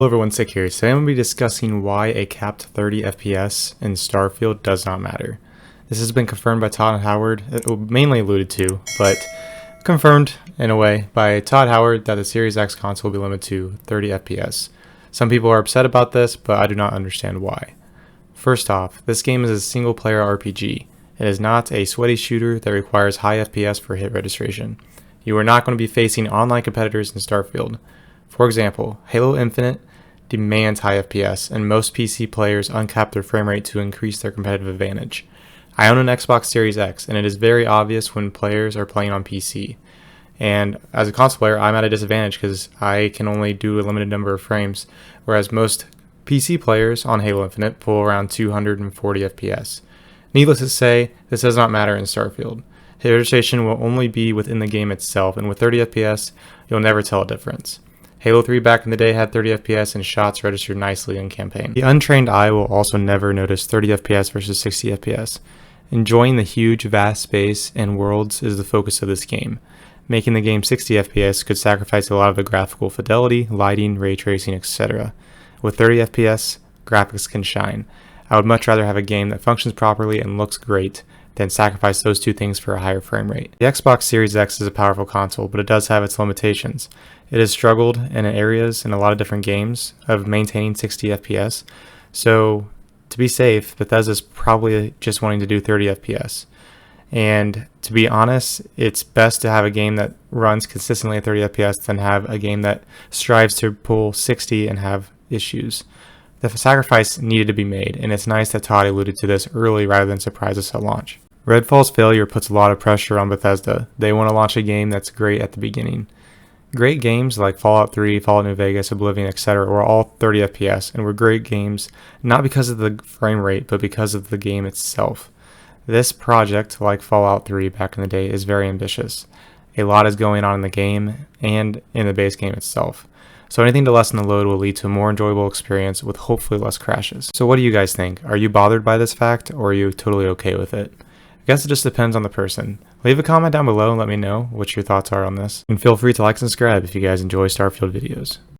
Hello everyone, Sick here. Today I'm going to be discussing why a capped 30 FPS in Starfield does not matter. This has been confirmed by Todd Howard, mainly alluded to, but confirmed in a way by Todd Howard that the Series X console will be limited to 30 FPS. Some people are upset about this, but I do not understand why. First off, this game is a single player RPG. It is not a sweaty shooter that requires high FPS for hit registration. You are not going to be facing online competitors in Starfield. For example, Halo Infinite demands high FPS, and most PC players uncap their frame rate to increase their competitive advantage. I own an Xbox Series X, and it is very obvious when players are playing on PC. And as a console player, I'm at a disadvantage because I can only do a limited number of frames, whereas most PC players on Halo Infinite pull around 240 FPS. Needless to say, this does not matter in Starfield. Hit registration will only be within the game itself, and with 30 FPS, you'll never tell a difference. Halo 3 back in the day had 30 FPS and shots registered nicely in campaign. The untrained eye will also never notice 30 FPS versus 60 FPS. Enjoying the huge, vast space and worlds is the focus of this game. Making the game 60 FPS could sacrifice a lot of the graphical fidelity, lighting, ray tracing, etc. With 30 FPS, graphics can shine. I would much rather have a game that functions properly and looks great than sacrifice those two things for a higher frame rate. The Xbox Series X is a powerful console, but it does have its limitations. It has struggled in areas in a lot of different games of maintaining 60 FPS, so to be safe, Bethesda's probably just wanting to do 30 FPS. And to be honest, it's best to have a game that runs consistently at 30 FPS than have a game that strives to pull 60 and have issues. The sacrifice needed to be made, and it's nice that Todd alluded to this early rather than surprise us at launch. Redfall's failure puts a lot of pressure on Bethesda. They want to launch a game that's great at the beginning. Great games like Fallout 3, Fallout New Vegas, Oblivion, etc. were all 30 FPS and were great games not because of the frame rate but because of the game itself. This project, like Fallout 3 back in the day, is very ambitious. A lot is going on in the game and in the base game itself. So anything to lessen the load will lead to a more enjoyable experience with hopefully less crashes. So what do you guys think? Are you bothered by this fact, or are you totally okay with it? I guess it just depends on the person. Leave a comment down below and let me know what your thoughts are on this. And feel free to like and subscribe if you guys enjoy Starfield videos.